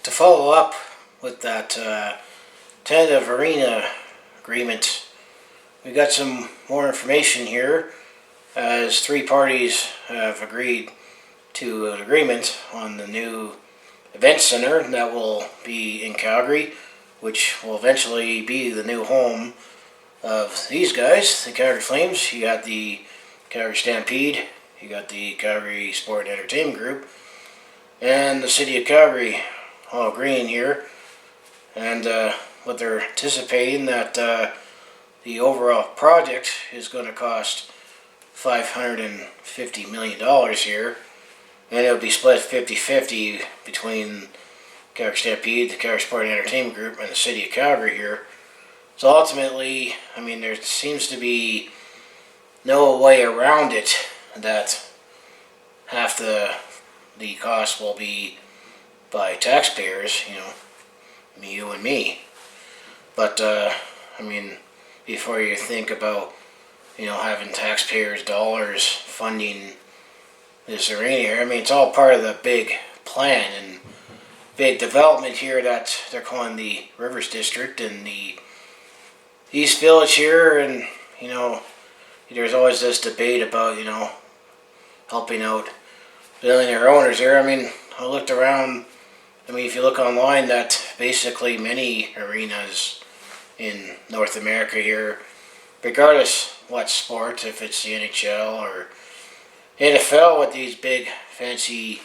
to follow up with that tentative arena agreement, we got some more information here as three parties have agreed to an agreement on the new event center that will be in Calgary, which will eventually be the new home of these guys, the Calgary Flames. You got the Calgary Stampede, you got the Calgary Sport and Entertainment Group, and the City of Calgary all agreeing here. And what they're anticipating that the overall project is going to cost $550 million here, and it'll be split 50-50 between Calgary Stampede, the Calgary Sport and Entertainment Group, and the City of Calgary here. So ultimately, I mean, there seems to be no way around it that half the cost will be by taxpayers, you and me. But, I mean, before you think about, having taxpayers' dollars funding this arena here, I mean, it's all part of the big plan and big development here that they're calling the Rivers District and the East Village here. And, there's always this debate about, helping out billionaire owners here. I mean, I looked around. I mean, if you look online, that basically many arenas in North America here, regardless what sport, if it's the NHL or NFL with these big fancy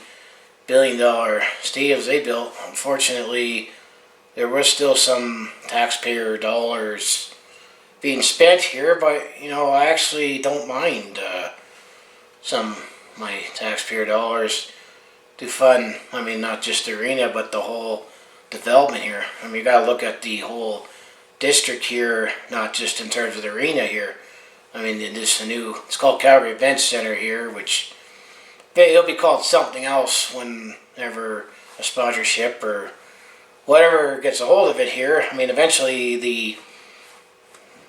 billion-dollar stadiums they built, unfortunately, there was still some taxpayer dollars being spent here. But I actually don't mind some of my taxpayer dollars to fund, I mean, not just the arena, but the whole development here. I mean, you got to look at the whole district here, not just in terms of the arena here. I mean, it's called Calgary Event Center here, which it'll be called something else whenever a sponsorship or whatever gets a hold of it here. I mean, eventually the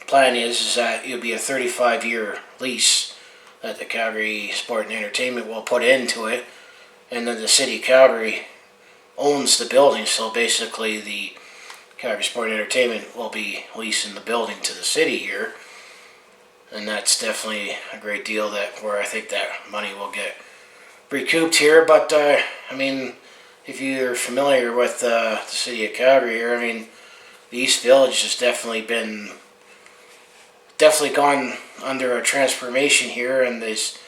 plan is that it'll be a 35-year lease that the Calgary Sport and Entertainment will put into it, and then the City of Calgary owns the building. So basically the Calgary Sport and Entertainment will be leasing the building to the city here, and that's definitely a great deal where I think that money will get recouped here. But I mean, if you're familiar with the City of Calgary here, I mean, the East Village has definitely gone under a transformation here, and this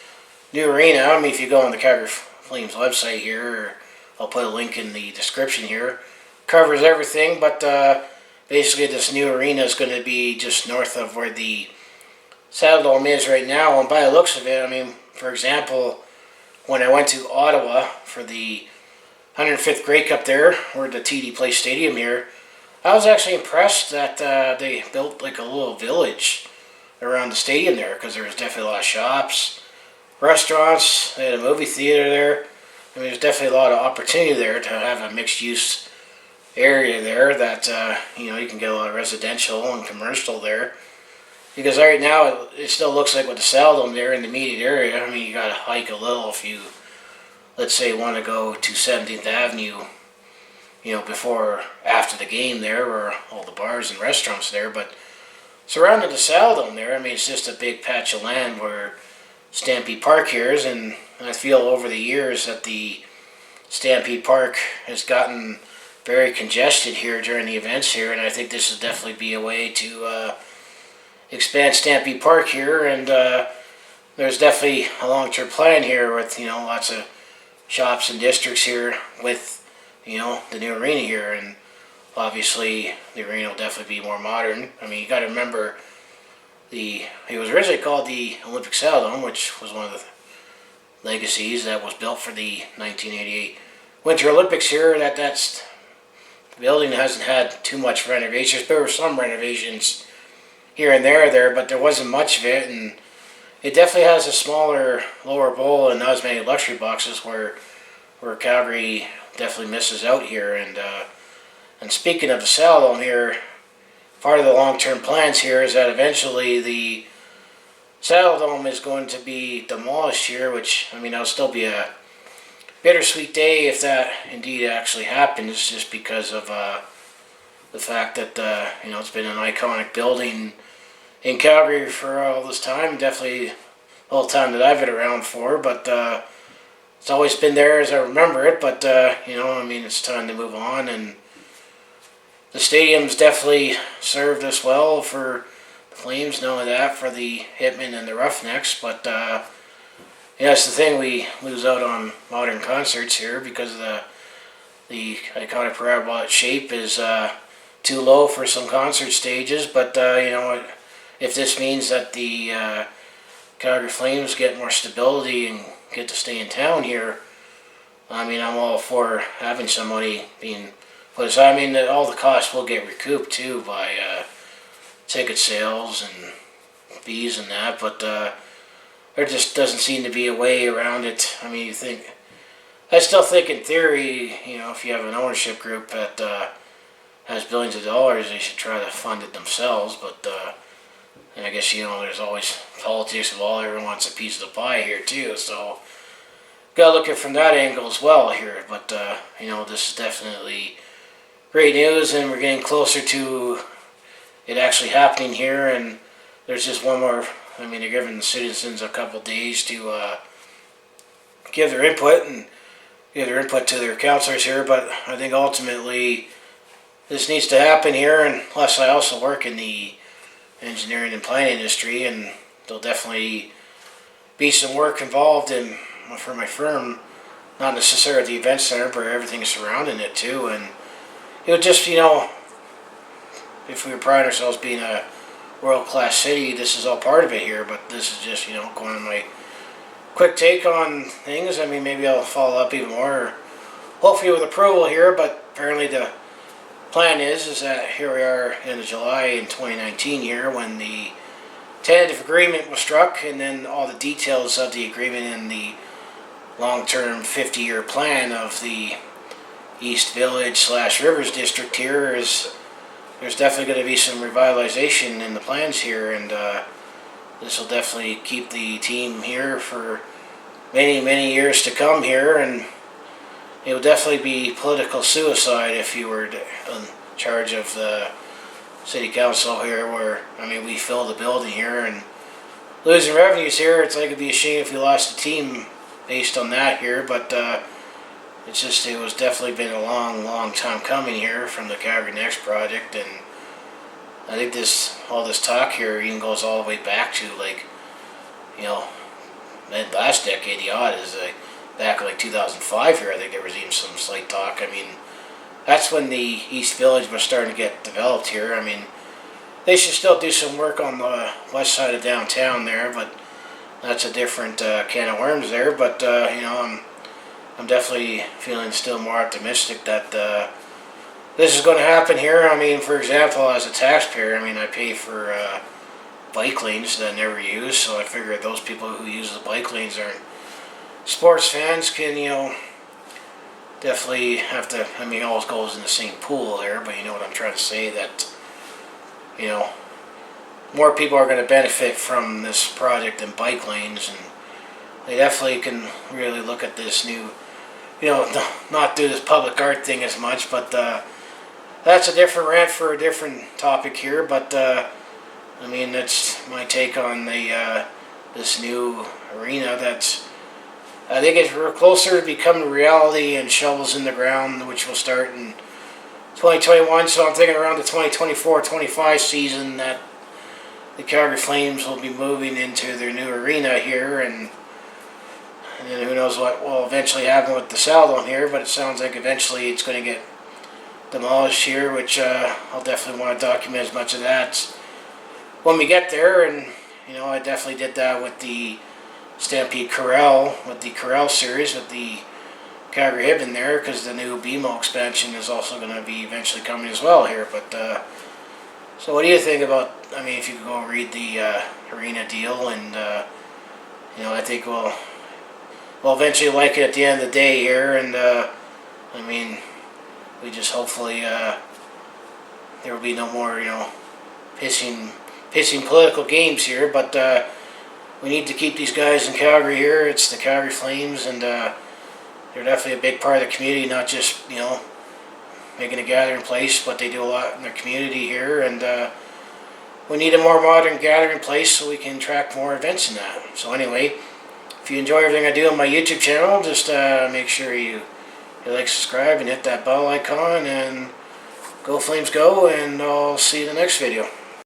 new arena, I mean, if you go on the Calgary Flames website here, or I'll put a link in the description here, covers everything. But basically this new arena is going to be just north of where the Saddledome is right now. And by the looks of it, I mean, for example, when I went to Ottawa for the 105th Grey Cup there, or the TD Place Stadium here, I was actually impressed that they built like a little village around the stadium there, because there was definitely a lot of shops, restaurants, they had a movie theater there. I mean, there's definitely a lot of opportunity there to have a mixed-use area there that, you can get a lot of residential and commercial there. Because right now, it still looks like with the Saddledome there in the immediate area, I mean, you got to hike a little if you, let's say, want to go to 17th Avenue, before or after the game there, or all the bars and restaurants there. But surrounding the Saddledome there, I mean, it's just a big patch of land where Stampede Park here is, and I feel over the years that the Stampede Park has gotten very congested here during the events here, and I think this would definitely be a way to expand Stampede Park here. And there's definitely a long-term plan here with, lots of shops and districts here with, the new arena here. And obviously the arena will definitely be more modern. I mean, you got to remember, it was originally called the Olympic Saddledome, which was one of the legacies that was built for the 1988 Winter Olympics here. The building hasn't had too much renovations. There were some renovations here and there, but there wasn't much of it, and it definitely has a smaller lower bowl and not as many luxury boxes where Calgary definitely misses out here. And speaking of the Saddledome here, part of the long-term plans here is that eventually the Saddledome is going to be demolished here, which, I mean, that'll still be a bittersweet day if that indeed actually happens, just because of the fact that it's been an iconic building in Calgary for all this time. Definitely the whole time that I've been around for, but it's always been there as I remember it. But it's time to move on, and the stadium's definitely served us well for the Flames. Not only that, for the Hitmen and the Roughnecks, but that's the thing, we lose out on modern concerts here because of the iconic parabolic shape is too low for some concert stages. But if this means that the Calgary Flames get more stability and get to stay in town here, I'm all for having some money being put aside. All the costs will get recouped too by ticket sales and fees and that, but there just doesn't seem to be a way around it. I still think in theory, if you have an ownership group that has billions of dollars, they should try to fund it themselves. But and I guess there's always politics involved. Everyone wants a piece of the pie here too, so gotta look at it from that angle as well here. But this is definitely great news, and we're getting closer to it actually happening here. And there's just one more. They're giving the citizens a couple days to give their input to their councillors here. But I think ultimately this needs to happen here. And plus, I also work in the engineering and planning industry, and there'll definitely be some work involved for my firm. Not necessarily the event center, but everything surrounding it too. And it would just, if we were priding ourselves being a world-class city, this is all part of it here. But this is just going on my quick take on things. Maybe I'll follow up even more, hopefully with approval here. But apparently the plan is that here we are in July in 2019 here, when the tentative agreement was struck, and then all the details of the agreement and the long-term 50-year plan of the East Village / Rivers District here is. There's definitely going to be some revitalization in the plans here, and this will definitely keep the team here for many, many years to come here. And it will definitely be political suicide if you were in charge of the city council here, where we fill the building here and losing revenues here. It's like it'd be a shame if we lost the team based on that here, but it was definitely been a long, long time coming here from the Calgary Next project. And I think all this talk here even goes all the way back to mid last decade. The odd is back in 2005 here. I think there was even some slight talk. That's when the East Village was starting to get developed here. They should still do some work on the west side of downtown there, but that's a different can of worms there. But I'm definitely feeling still more optimistic that this is going to happen here. For example, as a taxpayer, I pay for bike lanes that I never use, so I figure those people who use the bike lanes aren't sports fans, can, definitely have to, it always goes in the same pool there, but you know what I'm trying to say, that, more people are going to benefit from this project than bike lanes, and they definitely can really look at this new, not do this public art thing as much. But that's a different rant for a different topic here. But that's my take on this new arena. I think we're closer to becoming reality, and shovels in the ground, which will start in 2021. So I'm thinking around the 2024-25 season that the Calgary Flames will be moving into their new arena here, and who knows what will eventually happen with the Saladon here. But it sounds like eventually it's going to get demolished here, which I'll definitely want to document as much of that when we get there. And I definitely did that with the Stampede Corral, with the Corral series, with the Calgary Hitmen there, because the new BMO expansion is also going to be eventually coming as well here. But so what do you think about, if you could go read the arena deal, and I think we'll eventually like it at the end of the day here. And we just hopefully there will be no more pissing political games here. But we need to keep these guys in Calgary here. It's the Calgary Flames, and they're definitely a big part of the community, not just, making a gathering place, but they do a lot in their community here, and we need a more modern gathering place so we can track more events in that. So anyway, if you enjoy everything I do on my YouTube channel, just make sure you like, subscribe, and hit that bell icon, and go Flames go, and I'll see you in the next video.